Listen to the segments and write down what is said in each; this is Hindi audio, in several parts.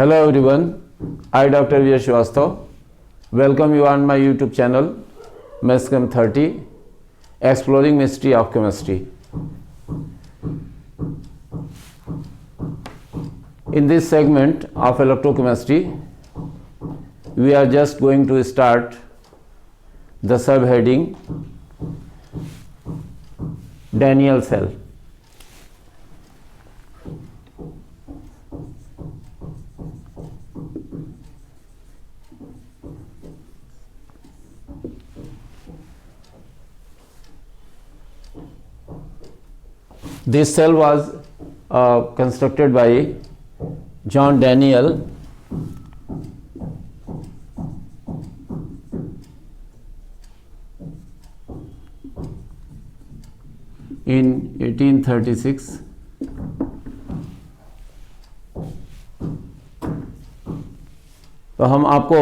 Hello everyone, I Dr. Vijay Srivastava welcome you on my YouTube channel MESCHEM 30 Exploring Mystery of Chemistry. In this segment of electrochemistry, we are just going to start the subheading Daniell cell. This cell was constructed by John Daniell in 1836. तो हम आपको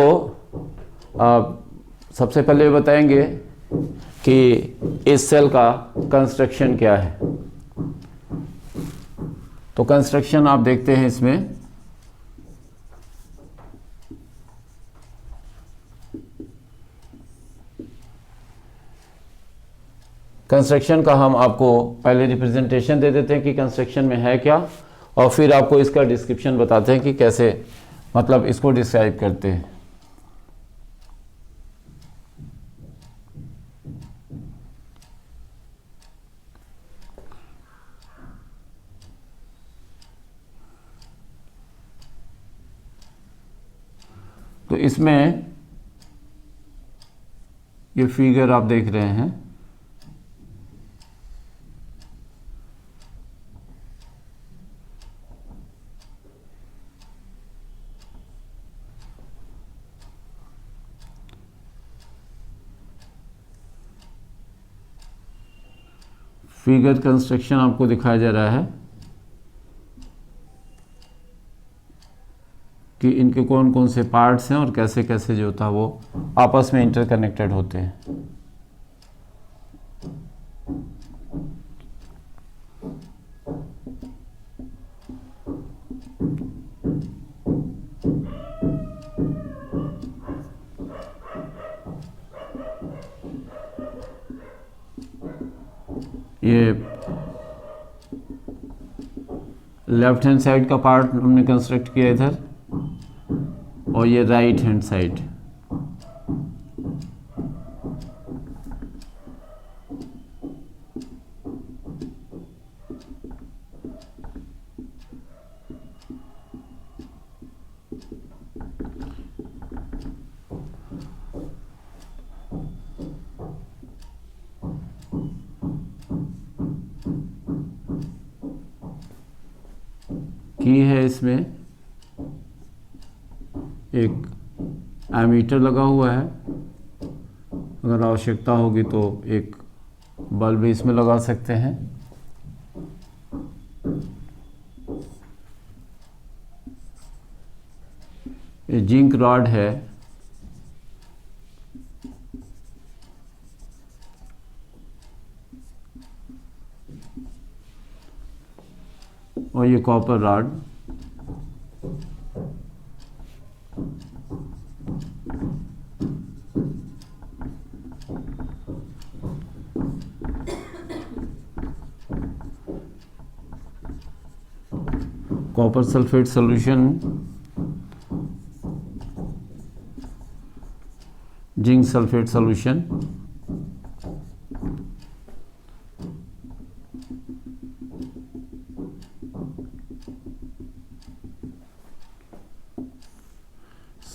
सबसे पहले बताएंगे कि इस सेल का कंस्ट्रक्शन क्या है। तो कंस्ट्रक्शन आप देखते हैं इसमें कंस्ट्रक्शन का हम आपको पहले रिप्रेजेंटेशन दे देते हैं कि कंस्ट्रक्शन में है क्या, और फिर आपको इसका डिस्क्रिप्शन बताते हैं कि कैसे मतलब इसको डिस्क्राइब करते हैं। तो इसमें ये फिगर आप देख रहे हैं, फिगर कंस्ट्रक्शन आपको दिखाया जा रहा है कि इनके कौन कौन से पार्ट्स हैं और कैसे कैसे जो था वो आपस में इंटरकनेक्टेड होते हैं। ये लेफ्ट हैंड साइड का पार्ट हमने कंस्ट्रक्ट किया इधर, और ये राइट हैंड साइड। की है इसमें एक एमीटर लगा हुआ है, अगर आवश्यकता होगी तो एक बल्ब भी इसमें लगा सकते हैं। ये जिंक रॉड है, और ये copper rod. Copper sulphate solution, zinc sulphate solution,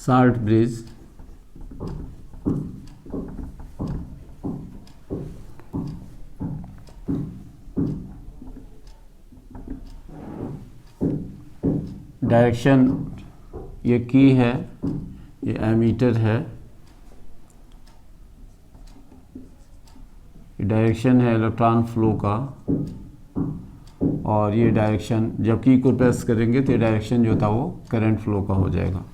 salt bridge, direction ये की है, ये एमीटर है, ये डायरेक्शन है इलेक्ट्रॉन फ्लो का, और ये डायरेक्शन जब की को प्रेस करेंगे तो ये डायरेक्शन जो था वो करंट फ्लो का हो जाएगा।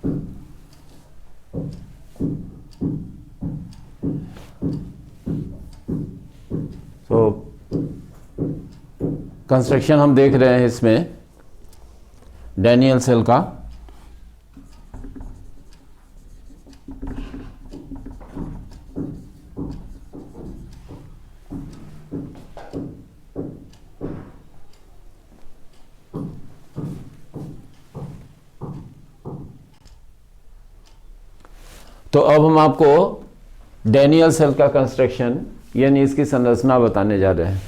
तो कंस्ट्रक्शन हम देख रहे हैं इसमें डैनियल सेल का। तो अब हम आपको डैनियल सेल का कंस्ट्रक्शन यानी इसकी संरचना बताने जा रहे हैं।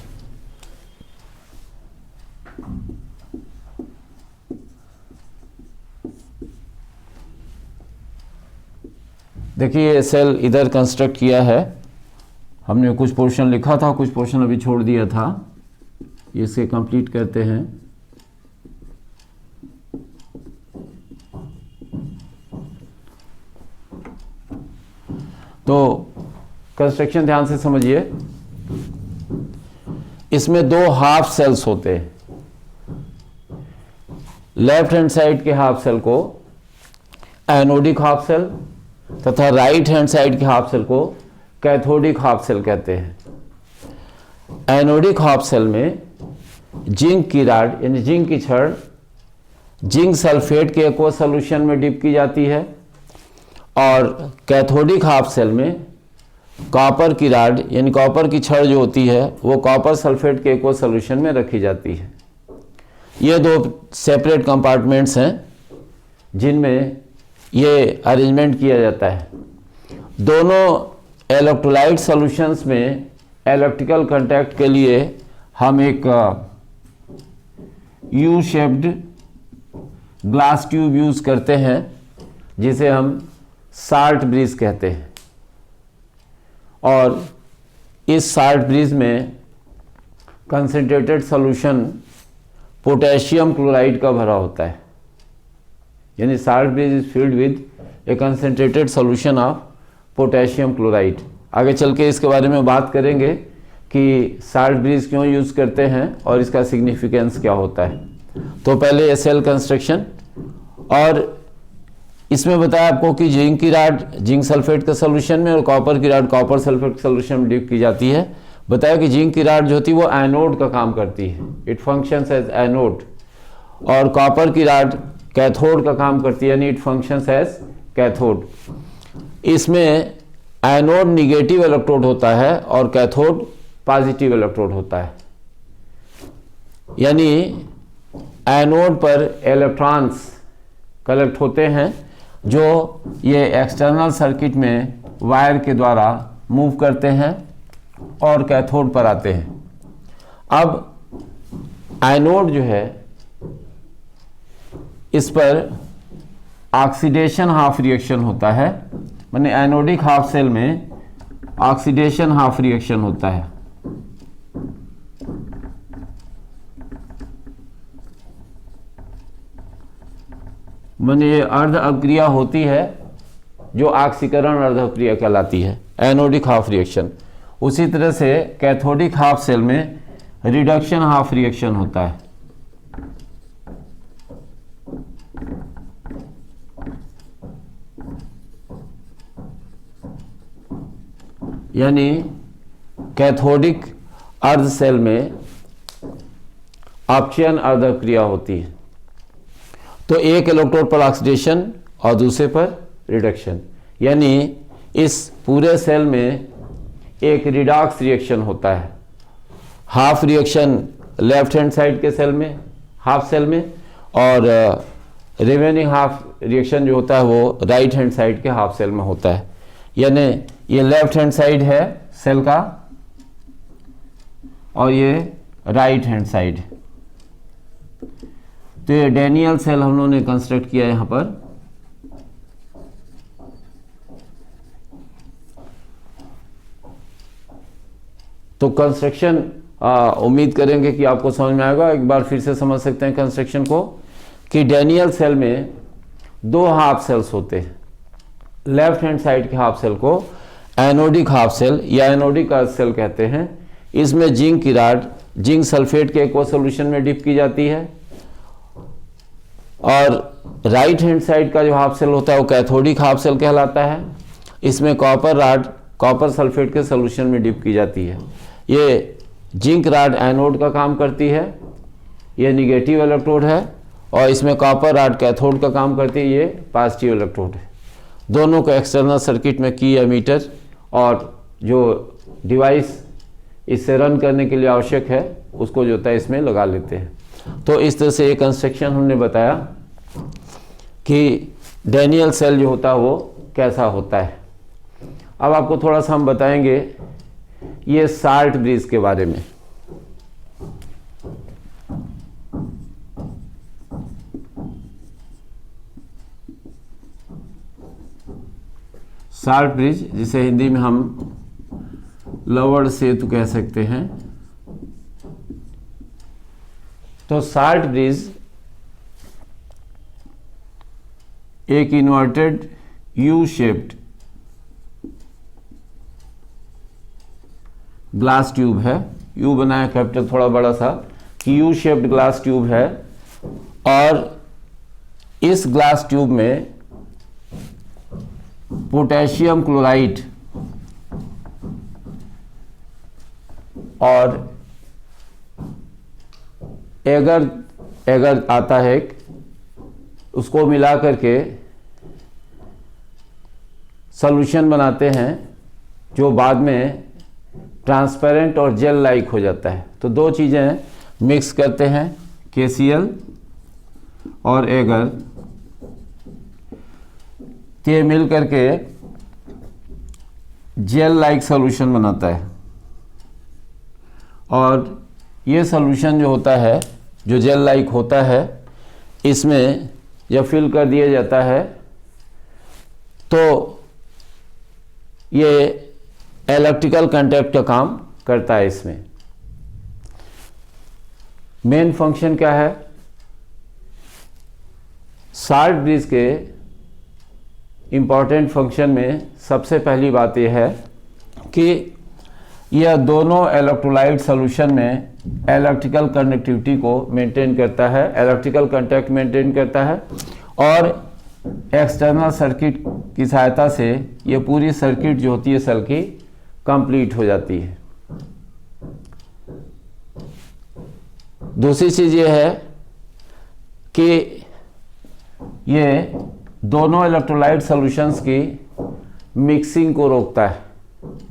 देखिए ये सेल इधर कंस्ट्रक्ट किया है, हमने कुछ पोर्शन लिखा था, कुछ पोर्शन अभी छोड़ दिया था, इसे कंप्लीट करते हैं। तो कंस्ट्रक्शन ध्यान से समझिए, इसमें दो हाफ सेल्स होते हैं। लेफ्ट हैंड साइड के हाफ सेल को एनोडिक हाफ सेल तथा राइट हैंड साइड के हाफ सेल को कैथोडिक हाफ सेल कहते हैं। एनोडिक हाफ सेल में जिंक की राड यानी जिंक की छड़ जिंक सल्फेट के एक्वस सॉल्यूशन में डिप की जाती है, और कैथोडिक हाफ सेल में कॉपर की राड यानी कॉपर की छड़ जो होती है वो कॉपर सल्फेट के एक्वस सॉल्यूशन में रखी जाती है। ये दो सेपरेट कंपार्टमेंट्स हैं जिनमें ये अरेंजमेंट किया जाता है। दोनों इलेक्ट्रोलाइट सॉल्यूशंस में इलेक्ट्रिकल कांटेक्ट के लिए हम एक U shaped glass tube use करते हैं जिसे हम साल्ट ब्रिज कहते हैं, और इस साल्ट ब्रिज में कंसंट्रेटेड सॉल्यूशन पोटेशियम क्लोराइड का भरा होता है, यानी salt bridge is filled with A concentrated solution of potassium chloride. आगे चल के इसके बारे में बात करेंगे कि साल्ट ब्रिज क्यों यूज़ करते हैं और इसका सिग्निफिकेंस क्या होता है। तो पहले ये सेल कंस्ट्रक्शन, और इसमें बताया आपको कि जिंक की राड जिंक सल्फेट के सॉल्यूशन में और कॉपर की राड कॉपर सल्फेट के सॉल्यूशन में डिप की जाती है। बताया कि जिंक की राड जो होती है वो एनोड का काम करती है, इट फंक्शंस एज एनोड, और कॉपर की राड कैथोड का काम करती है यानी इट फंक्शंस एज कैथोड। इसमें एनोड निगेटिव इलेक्ट्रोड होता है और कैथोड पॉजिटिव इलेक्ट्रोड होता है, यानी एनोड पर इलेक्ट्रॉन्स कलेक्ट होते हैं जो ये एक्सटर्नल सर्किट में वायर के द्वारा मूव करते हैं और कैथोड पर आते हैं। अब एनोड जो है इस पर ऑक्सीडेशन हाफ रिएक्शन होता है, माने एनोडिक हाफ सेल में ऑक्सीडेशन हाफ रिएक्शन होता है। माने ये अर्ध अपक्रिया होती है जो ऑक्सीकरण अर्ध अपक्रिया कहलाती है, एनोडिक हाफ रिएक्शन। उसी तरह से कैथोडिक हाफ सेल में रिडक्शन हाफ रिएक्शन होता है। यानी कैथोडिक अर्ध सेल में अपचयन अर्ध अपक्रिया होती है, तो एक इलेक्ट्रोड पर ऑक्सीडेशन और दूसरे पर रिडक्शन, यानी इस पूरे सेल में एक रिडॉक्स रिएक्शन होता है। Half reaction left hand side के सेल में हाफ सेल में, और रिमेनिंग हाफ रिएक्शन जो होता है वो राइट हैंड साइड के हाफ सेल में होता है। यानी ये लेफ्ट हैंड साइड है सेल का और ये राइट हैंड साइड। तो ये डैनियल सेल हम लोगों ने कंस्ट्रक्ट किया यहां पर। तो कंस्ट्रक्शन उम्मीद करेंगे कि आपको समझ में आएगा। एक बार फिर से समझ सकते हैं कंस्ट्रक्शन को कि डैनियल सेल में दो हाफ सेल्स होते हैं। लेफ्ट हैंड साइड के हाफ सेल को एनोडिक हाफ सेल या एनोडिक अर्थ सेल कहते हैं। इसमें जिंक की राड जिंक सल्फेट के एक्वस सॉल्यूशन में डिप की जाती है, और राइट हैंड साइड का जो हाफ सेल होता है वो कैथोडिक हाफ सेल कहलाता है। इसमें कॉपर राड कॉपर सल्फेट के सॉल्यूशन में डिप की जाती है। ये जिंक राड एनोड का काम करती है, ये निगेटिव इलेक्ट्रोड है, और इसमें कॉपर राड कैथोड का काम करती है, ये पॉजिटिव इलेक्ट्रोड है। दोनों को एक्सटर्नल सर्किट में की एमीटर और जो डिवाइस इससे रन करने के लिए आवश्यक है उसको जो होता है इसमें लगा लेते हैं। तो इस तरह से ये कंस्ट्रक्शन हमने बताया कि डैनियल सेल जो होता है वो कैसा होता है। अब आपको थोड़ा सा हम बताएंगे ये साल्ट ब्रिज के बारे में। साल्ट ब्रिज, जिसे हिंदी में हम लवण सेतु कह सकते हैं। तो साल्ट ब्रिज एक inverted U shaped glass tube है। यू बनाया कैपिटल थोड़ा बड़ा सा कि यू शेप्ड ग्लास ट्यूब है, और इस ग्लास ट्यूब में पोटेशियम क्लोराइड और एगर आता है, उसको मिला करके सॉल्यूशन बनाते हैं जो बाद में ट्रांसपेरेंट और जेल लाइक हो जाता है। तो दो चीज़ें मिक्स करते हैं, KCl और एगर के मिल करके जेल लाइक सॉल्यूशन बनाता है। और ये सॉल्यूशन जो होता है, जो जेल लाइक होता है, इसमें जब फिल कर दिया जाता है तो ये इलेक्ट्रिकल कंटैक्ट का काम करता है। इसमें मेन फंक्शन क्या है? साल्ट ब्रिज के इम्पॉर्टेंट फंक्शन में सबसे पहली बात यह है कि यह दोनों इलेक्ट्रोलाइट सॉल्यूशन में इलेक्ट्रिकल कंडक्टिविटी को मेंटेन करता है, इलेक्ट्रिकल कंटैक्ट मेंटेन करता है, और एक्सटर्नल सर्किट की सहायता से ये पूरी सर्किट जो होती है सेल की कंप्लीट हो जाती है। दूसरी चीज़ ये है कि ये दोनों इलेक्ट्रोलाइट सॉल्यूशंस की मिक्सिंग को रोकता है।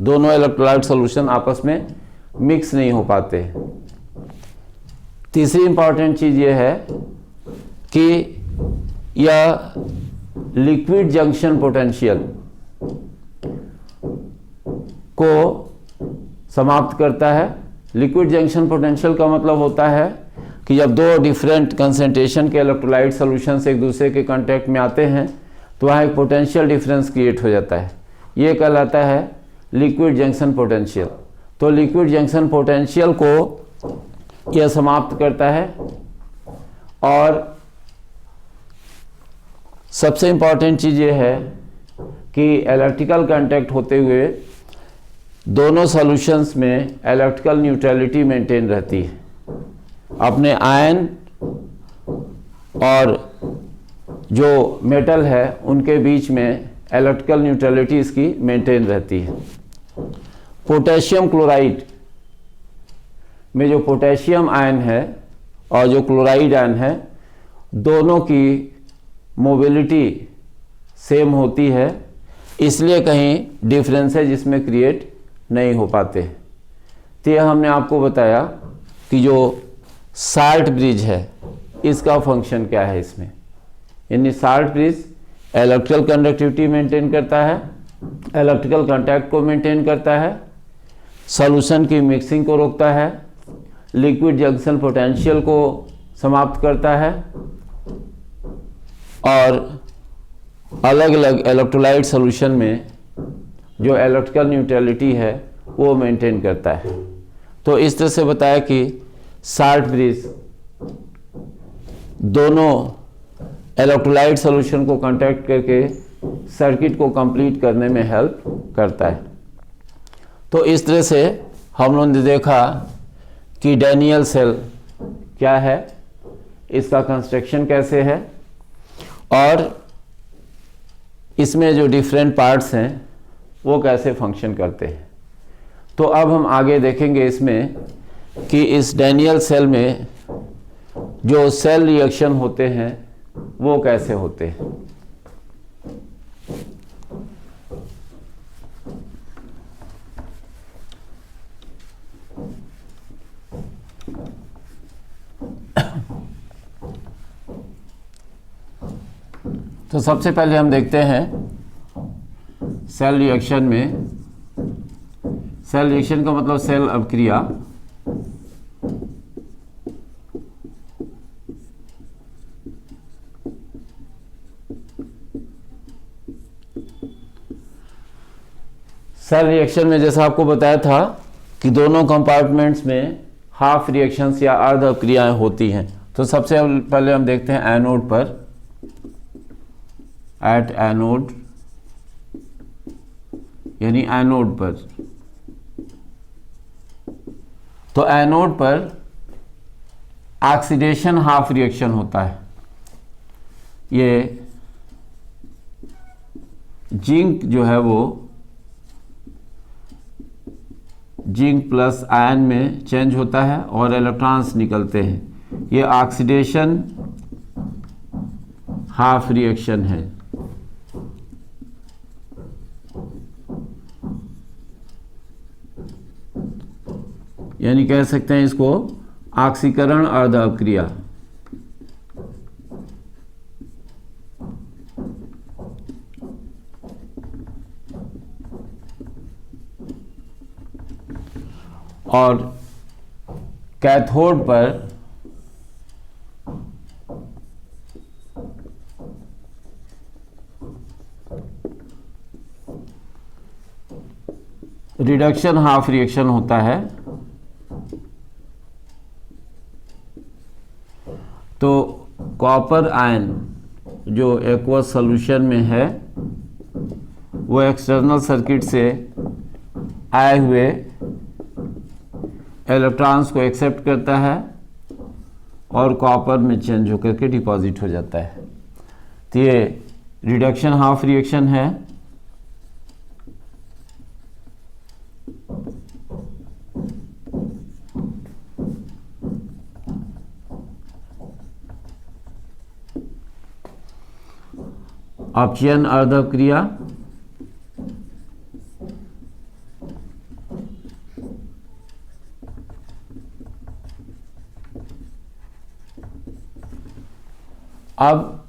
दोनों इलेक्ट्रोलाइट सॉल्यूशन आपस में मिक्स नहीं हो पाते। तीसरी इंपॉर्टेंट चीज़ ये है कि यह लिक्विड जंक्शन पोटेंशियल को समाप्त करता है। लिक्विड जंक्शन पोटेंशियल का मतलब होता है कि जब दो डिफरेंट कंसंट्रेशन के इलेक्ट्रोलाइट सॉल्यूशंस एक दूसरे के कांटेक्ट में आते हैं तो वहाँ एक पोटेंशियल डिफरेंस क्रिएट हो जाता है। ये कहलाता है लिक्विड जंक्शन पोटेंशियल। तो लिक्विड जंक्शन पोटेंशियल को यह समाप्त करता है। और सबसे इम्पॉर्टेंट चीज़ ये है कि इलेक्ट्रिकल कांटेक्ट होते हुए दोनों सॉल्यूशंस में इलेक्ट्रिकल न्यूट्रलिटी मेंटेन रहती है। अपने आयन और जो मेटल है उनके बीच में इलेक्ट्रिकल न्यूट्रलिटी इसकी मेंटेन रहती है। पोटेशियम क्लोराइड में जो पोटेशियम आयन है और जो क्लोराइड आयन है, दोनों की मोबिलिटी सेम होती है, इसलिए कहीं डिफरेंसेज इसमें क्रिएट नहीं हो पाते। तो यह हमने आपको बताया कि जो साल्ट ब्रिज है इसका फंक्शन क्या है इसमें। यानी salt bridge electrical conductivity maintain करता है, इलेक्ट्रिकल कांटेक्ट को मेंटेन करता है, सॉल्यूशन की मिक्सिंग को रोकता है, लिक्विड जंक्शन पोटेंशियल को समाप्त करता है, और अलग अलग इलेक्ट्रोलाइट सॉल्यूशन में जो इलेक्ट्रिकल न्यूट्रलिटी है वो मेंटेन करता है। तो इस तरह से बताया कि साल्ट ब्रिज दोनों इलेक्ट्रोलाइट सॉल्यूशन को कांटेक्ट करके सर्किट को कंप्लीट करने में हेल्प करता है। तो इस तरह से हम लोगों ने देखा कि डैनियल सेल क्या है, इसका कंस्ट्रक्शन कैसे है, और इसमें जो डिफरेंट पार्ट्स हैं वो कैसे फंक्शन करते हैं। तो अब हम आगे देखेंगे इसमें कि इस डैनियल सेल में जो सेल रिएक्शन होते हैं वो कैसे होते हैं। तो सबसे पहले हम देखते हैं सेल रिएक्शन में, सेल रिएक्शन का मतलब सेल अभिक्रिया, सेल रिएक्शन में जैसा आपको बताया था कि दोनों कंपार्टमेंट्स में हाफ रिएक्शंस या अर्ध अभिक्रियाएं होती हैं। तो सबसे पहले हम देखते हैं एनोड पर, एट एनोड, यानी एनोड पर। तो एनोड पर ऑक्सीडेशन हाफ रिएक्शन होता है। ये जिंक जो है वो जिंक प्लस आयन में चेंज होता है और इलेक्ट्रॉन्स निकलते हैं। ये ऑक्सीडेशन हाफ रिएक्शन है। यानी कह सकते हैं इसको ऑक्सीकरण अर्ध अभिक्रिया। और कैथोड पर रिडक्शन हाफ रिएक्शन होता है। तो कॉपर आयन जो एक्वस सॉल्यूशन में है वो एक्सटर्नल सर्किट से आए हुए इलेक्ट्रॉन्स को एक्सेप्ट करता है और कॉपर में चेंज होकर के डिपॉजिट हो जाता है। तो ये रिडक्शन हाफ रिएक्शन है। अपचयन अर्ध अभिक्रिया, अब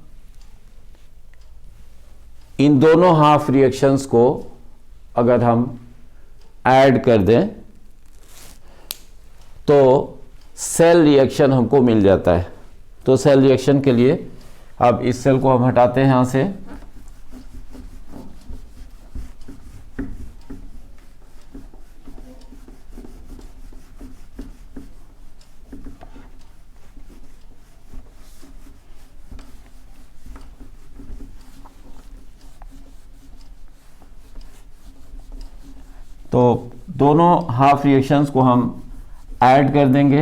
इन दोनों हाफ रिएक्शंस को अगर हम ऐड कर दें तो सेल रिएक्शन हमको मिल जाता है। तो सेल रिएक्शन के लिए अब इस सेल को हम हटाते हैं यहां से। तो दोनों हाफ रिएक्शंस को हम ऐड कर देंगे,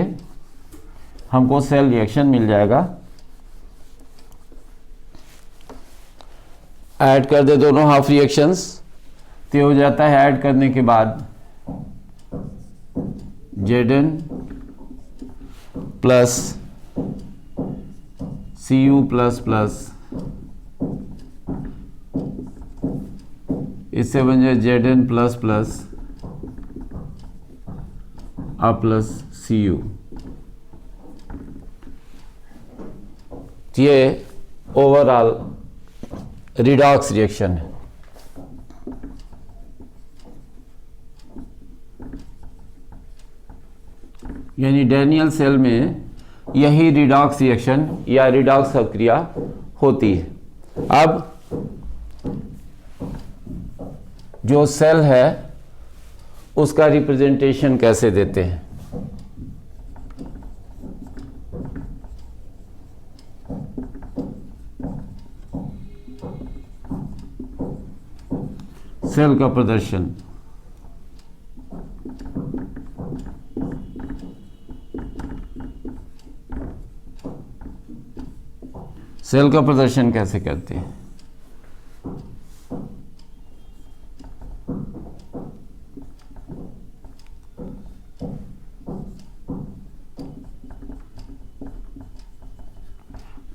हमको सेल रिएक्शन मिल जाएगा। ऐड कर दे दोनों हाफ रिएक्शंस तो हो जाता है ऐड करने के बाद Zn plus Cu plus plus, इससे बन जाए Zn plus plus A plus Cu। ये ओवरऑल रिडॉक्स रिएक्शन है। यानी डैनियल सेल में यही रिडॉक्स रिएक्शन या रिडॉक्स अभिक्रिया होती है। अब जो सेल है उसका रिप्रेजेंटेशन कैसे देते हैं? सेल का प्रदर्शन, सेल का प्रदर्शन कैसे करते हैं?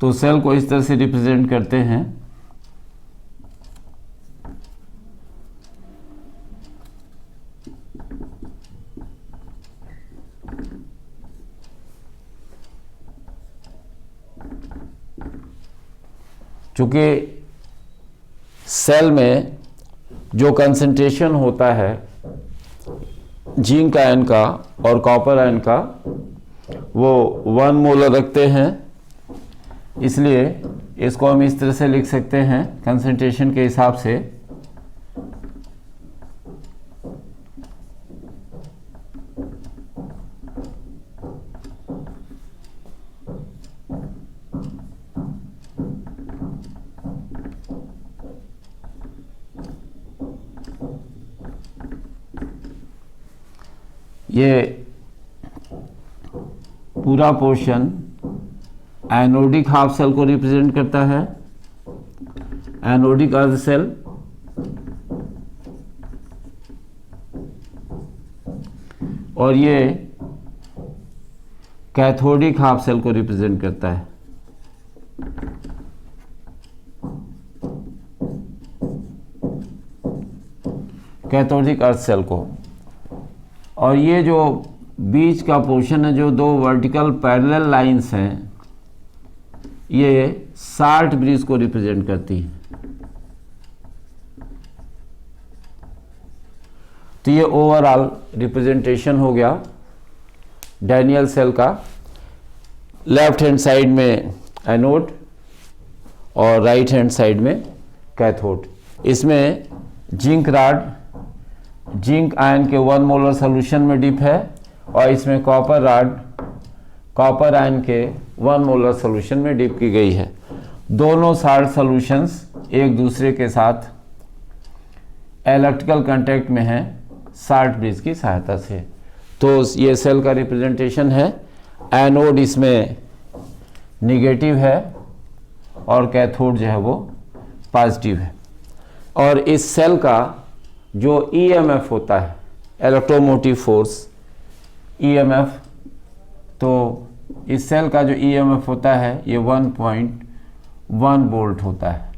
तो सेल को इस तरह से रिप्रेजेंट करते हैं। चूंकि सेल में जो कंसंट्रेशन होता है जिंक आयन का और कॉपर आयन का वो 1 मोलर रखते हैं, इसलिए इसको हम इस तरह से लिख सकते हैं कंसंट्रेशन के हिसाब से। ये पूरा पोर्शन एनोडिक हाफ सेल को रिप्रेजेंट करता है, एनोडिक अर्ध सेल, और ये कैथोडिक हाफ सेल को रिप्रेजेंट करता है। कैथोडिक अर्थ सेल को। और ये जो बीच का पोर्शन है, जो 2 वर्टिकल पैरेलल लाइंस हैं, ये साल्ट ब्रिज को रिप्रेजेंट करती है। तो ये ओवरऑल रिप्रेजेंटेशन हो गया डैनियल सेल का। लेफ्ट हैंड साइड में एनोड और राइट हैंड साइड में कैथोड। इसमें जिंक रॉड जिंक आयन के 1 मोलर सॉल्यूशन में डिप है, और इसमें कॉपर रॉड कॉपर आयन के 1 मोलर सॉल्यूशन में डिप की गई है। दोनों साल्ट सॉल्यूशंस एक दूसरे के साथ इलेक्ट्रिकल कांटेक्ट में हैं साल्ट ब्रिज की सहायता से। तो ये सेल का रिप्रेजेंटेशन है। एनोड इसमें निगेटिव है और कैथोड जो है वो पॉजिटिव है। और इस सेल का जो ईएमएफ होता है, इलेक्ट्रोमोटिव फोर्स ईएमएफ, तो इस सेल का जो ईएमएफ होता है ये 1.1 वोल्ट होता है।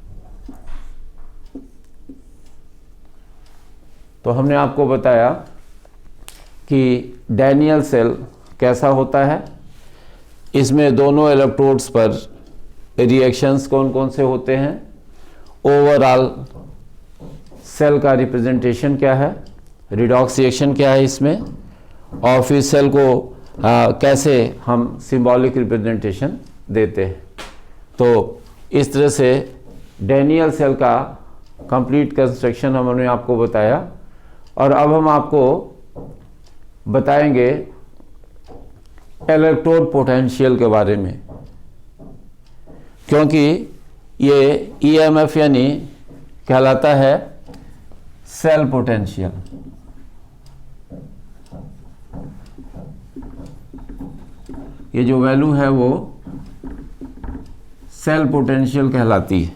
तो हमने आपको बताया कि डैनियल सेल कैसा होता है। इसमें दोनों इलेक्ट्रोड्स पर रिएक्शंस कौन कौन से होते हैं, ओवरऑल सेल का रिप्रेजेंटेशन क्या है, रिडॉक्स रिएक्शन क्या है इसमें, और फिर सेल को कैसे हम सिंबॉलिक रिप्रेजेंटेशन देते हैं। तो इस तरह से डैनियल सेल का कंप्लीट कंस्ट्रक्शन हमने आपको बताया। और अब हम आपको बताएंगे इलेक्ट्रोड पोटेंशियल के बारे में, क्योंकि ये ईएमएफ यानी कहलाता है सेल पोटेंशियल। ये जो वैल्यू है वो सेल पोटेंशियल कहलाती है।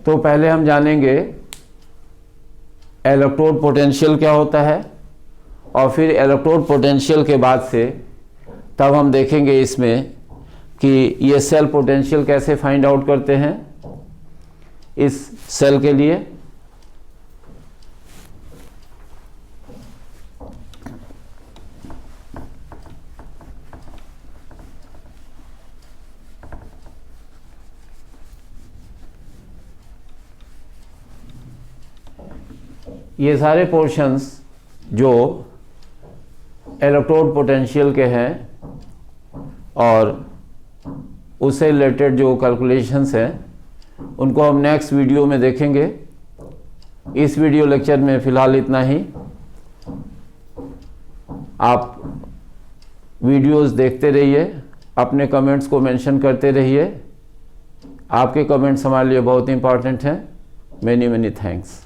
तो पहले हम जानेंगे इलेक्ट्रोड पोटेंशियल क्या होता है, और फिर इलेक्ट्रोड पोटेंशियल के बाद से तब हम देखेंगे इसमें कि ये सेल पोटेंशियल कैसे फाइंड आउट करते हैं इस सेल के लिए। ये सारे पोर्शंस जो इलेक्ट्रोड पोटेंशियल के हैं और उससे रिलेटेड जो कैलकुलेशंस हैं उनको हम नेक्स्ट वीडियो में देखेंगे। इस वीडियो लेक्चर में फ़िलहाल इतना ही। आप वीडियोस देखते रहिए, अपने कमेंट्स को मेंशन करते रहिए। आपके कमेंट्स हमारे लिए बहुत इंपॉर्टेंट हैं। Many thanks.